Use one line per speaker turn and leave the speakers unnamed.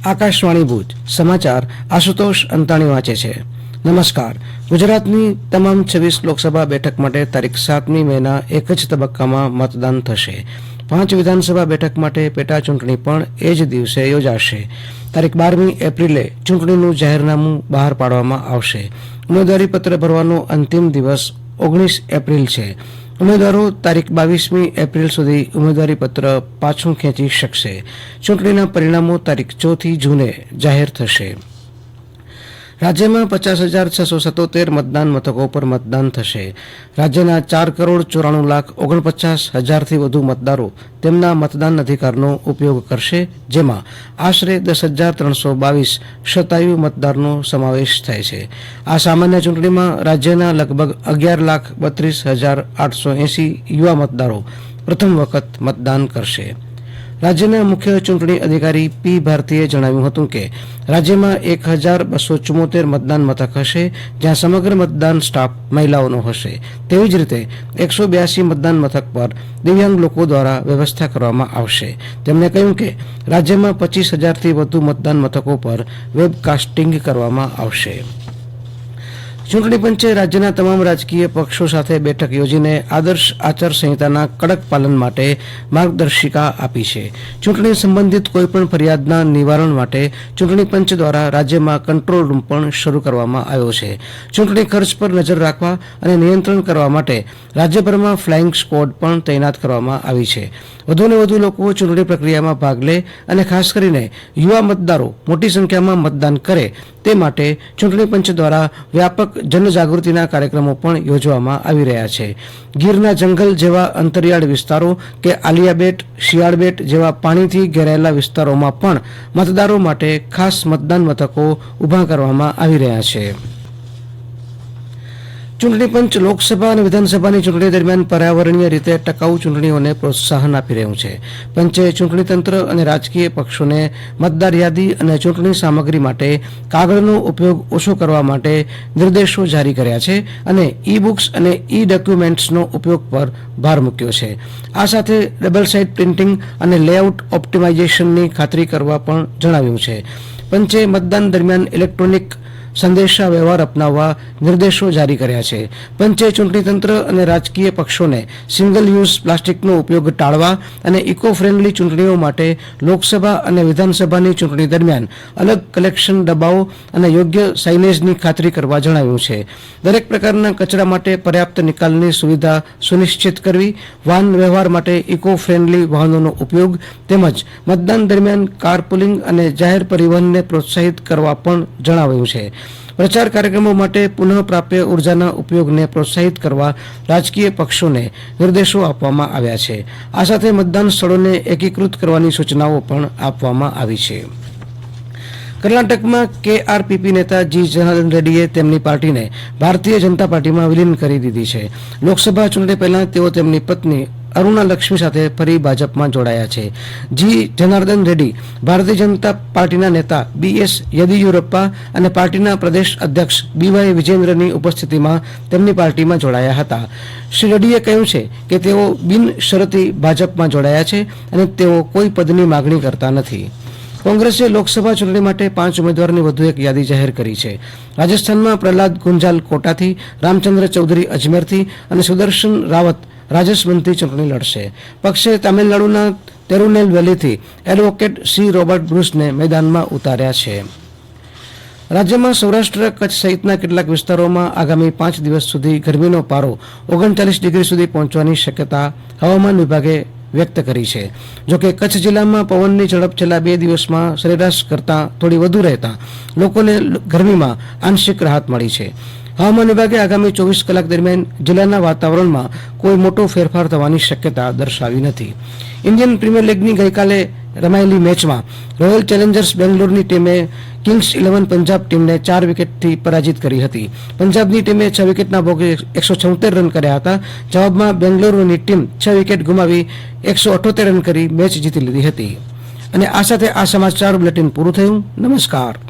આકાશવાણી ભુજ સમાચાર આશુતોષ અંતાણી વાંચે છે. નમસ્કાર. ગુજરાતની તમામ 26 લોકસભા બેઠક માટે તારીખ 7મી મેના એક જ તબક્કામાં મતદાન થશે. 5 વિધાનસભા બેઠક માટે પેટા ચૂંટણી પણ એ જ દિવસે યોજાશે. તારીખ 12મી એપ્રિલે ચૂંટણીનું જાહેરનામું બહાર પાડવામાં આવશે. ઉમેદવારી પત્ર ભરવાનો અંતિમ દિવસ 19 એપ્રિલ છે. ઉમેદવારો તારીખ 22મી એપ્રિલ સુધી ઉમેદવારી પત્ર પાછું ખેંચી શકશે. ચૂંટણીના પરિણામો તારીખ 4મી જૂને જાહેર થશે. રાજ્યમાં 50,677 મતદાન મથકો પર મતદાન થશે. રાજ્યના 4,94,49,000થી વધુ મતદારો તેમના મતદાન અધિકારનો ઉપયોગ કરશે, જેમાં આશરે 10,322 શતાયુ મતદારનો સમાવેશ થાય છે. આ સામાન્ય ચૂંટણીમાં રાજ્યના લગભગ 11,32,880 યુવા મતદારો પ્રથમ વખત મતદાન કરશે. રાજ્યના મુખ્ય ચૂંટણી અધિકારી પી ભારતીએ જણાવ્યું હતું કે રાજ્યમાં 1,274 મતદાન મથક હશે, જ્યાં સમગ્ર મતદાન સ્ટાફ મહિલાઓનો હશે. તેવી જ રીતે 182 મતદાન મથક પર દિવ્યાંગ લોકો દ્વારા વ્યવસ્થા કરવામાં આવશે. તેમણે કહ્યું કે રાજ્યમાં 25,000થી વધુ મતદાન મથકો પર વેબકાસ્ટિંગ કરવામાં આવશે. ચૂંટણી પંચે રાજ્યના તમામ રાજકીય પક્ષો સાથે બેઠક યોજીને આદર્શ આચારસંહિતાના કડક પાલન માટે માર્ગદર્શિકા આપી છે. ચૂંટણી સંબંધિત કોઈપણ ફરિયાદના નિવારણ માટે ચૂંટણી પંચ દ્વારા રાજ્યમાં કંટ્રોલ રૂમ પણ શરૂ કરવામાં આવ્યો છે. ચૂંટણી ખર્ચ પર નજર રાખવા અને નિયંત્રણ કરવા માટે રાજ્યભરમાં ફ્લાઇંગ સ્ક્વોડ પણ તૈનાત કરવામાં આવી છે. વધુને વધુ લોકો ચૂંટણી પ્રક્રિયામાં ભાગ લે અને ખાસ કરીને યુવા મતદારો મોટી સંખ્યામાં મતદાન કરે તે માટે ચૂંટણી પંચ દ્વારા વ્યાપક જનજાગૃતિના કાર્યક્રમો પણ યોજવામાં આવી રહ્યા છે. ગીરના જંગલ જેવા અંતરિયાળ વિસ્તારો કે આલિયા બેટ, શિયાળ બેટ જેવા પાણીથી ઘેરાયેલા વિસ્તારોમાં પણ મતદારો માટે ખાસ મતદાન મથકો ઊભા કરવામાં આવી રહ્યા છે. ચૂંટણી પંચ લોકસભા અને વિધાનસભાની ચૂંટણી દરમિયાન પર્યાવરણીય રીતે ટકાઉ ચૂંટણીઓને પ્રોત્સાહન આપી રહ્યું છે. પંચે ચૂંટણી તંત્ર અને રાજકીય પક્ષોને મતદાર યાદી અને ચૂંટણી સામગ્રી માટે કાગળનો ઉપયોગ ઓછો કરવા માટે નિર્દેશો જારી કર્યા છે અને ઈ-બુક્સ અને ઈ-ડોક્યુમેન્ટ્સનો ઉપયોગ પર ભાર મૂક્યો છે. આ સાથે ડબલ સાઇડ પ્રિન્ટિંગ અને લેઆઉટ ઓપ્ટિમાઇઝેશનની ખાતરી કરવા પણ જણાવ્યું છે. પંચે મતદાન દરમિયાન ઇલેક્ટ્રોનિક સંદેશા વ્યવહાર અપનાવવા નિર્દેશો જારી કર્યા છે. પંચે ચૂંટણી તંત્ર અને રાજકીય પક્ષોને સિંગલ યુઝ પ્લાસ્ટિકનો ઉપયોગ ટાળવા અને ઇકો ફ્રેન્ડલી ચૂંટણીઓ માટે લોકસભા અને વિધાનસભાની ચૂંટણી દરમિયાન અલગ કલેક્શન ડબ્બાઓ અને યોગ્ય સાઇનેજની ખાતરી કરવા જણાવ્યું છે. દરેક પ્રકારના કચરા માટે પર્યાપ્ત નિકાલની સુવિધા સુનિશ્ચિત કરવી, વાહન વ્યવહાર માટે ઇકો ફ્રેન્ડલી વાહનોનો ઉપયોગ તેમજ મતદાન દરમિયાન કારપુલિંગ અને જાહેર પરિવહનને પ્રોત્સાહિત કરવા પણ જણાવ્યું છે. પ્રચાર કાર્યક્રમો માટે પુનઃપ્રાપ્ય ઉર્જાના ઉપયોગને પ્રોત્સાહિત કરવા રાજકીય પક્ષોને નિર્દેશો આપવામાં આવ્યા છે. આ સાથે મતદાન સ્થળોને એકીકૃત કરવાની સૂચનાઓ પણ આપવામાં આવી છે. કર્ણાટકમાં કેઆરપીપી નેતા જી જનાર્દન રેડ્ડીએ તેમની પાર્ટીને ભારતીય જનતા પાર્ટીમાં વિલીન કરી દીધી છે. લોકસભા ચૂંટણી પહેલા તેઓ તેમની પત્ની અરુણા લક્ષ્મી સાથે ફરી ભાજપમાં જોડાયા છે. જી જનાર્દન રેડ્ડી ભારતીય જનતા પાર્ટીના નેતા બીએસ યેદિયુરપ્પા અને પાર્ટીના પ્રદેશ અધ્યક્ષ બીવાય વિજેન્દ્રની ઉપસ્થિતિમાં તેમની પાર્ટીમાં જોડાયા હતા. શ્રી રેડ્ડીએ કહ્યું છે કે તેઓ બિનશરતી ભાજપમાં જોડાયા છે અને તેઓ કોઈ પદની માગણી કરતા નથી. કોંગ્રેસે લોકસભા ચૂંટણી માટે 5 ઉમેદવારની વધુ એક યાદી જાહેર કરી છે. રાજસ્થાનમાં પ્રહલાદ ગુંજાલ કોટાથી, રામચંદ્ર ચૌધરી અજમેરથી અને સુદર્શન રાવત રાજસમંદથી ચૂંટણી લડશે. પક્ષે તામિલનાડુના તિરુનેલવેલીથી એડવોકેટ સી રોબર્ટ બ્રુસને મેદાનમાં ઉતાર્યા છે. રાજ્યમાં સૌરાષ્ટ્ર, કચ્છ સહિતના કેટલાક વિસ્તારોમાં આગામી 5 દિવસ સુધી ગરમીનો પારો 39 ડિગ્રી સુધી પહોંચવાની શક્યતા હવામાન વિભાગે વ્યક્ત કરી છે. જોકે કચ્છ જિલ્લામાં પવનની ઝડપ છેલ્લા 2 દિવસમાં સરેરાશ કરતાં થોડી વધુ રહેતા લોકોને ગરમીમાં આંશિક રાહત મળી છે. હવામાન વિભાગે આગામી 24 કલાક દરમિયાન જિલ્લાના વાતાવરણમાં કોઈ મોટો ફેરફાર થવાની શક્યતા દર્શાવી નથી. ઇન્ડિયન પ્રીમિયર લીગની ગઈકાલે રમાયેલી મેચમાં રોયલ ચેલેન્જર્સ બેંગ્લોરની ટીમે કિંગ્સ 11 પંજાબ ટીમને 4 વિકેટથી પરાજિત કરી હતી. પંજાબની ટીમે 6 વિકેટના ભોગે 176 રન કર્યા હતા. જવાબમાં બેંગ્લોરની ટીમ 6 વિકેટ ગુમાવી 178 રન કરી મેચ જીતી લીધી હતી. અને આ સાથે આ સમાચાર બુલેટિન પૂરું થયું. નમસ્કાર.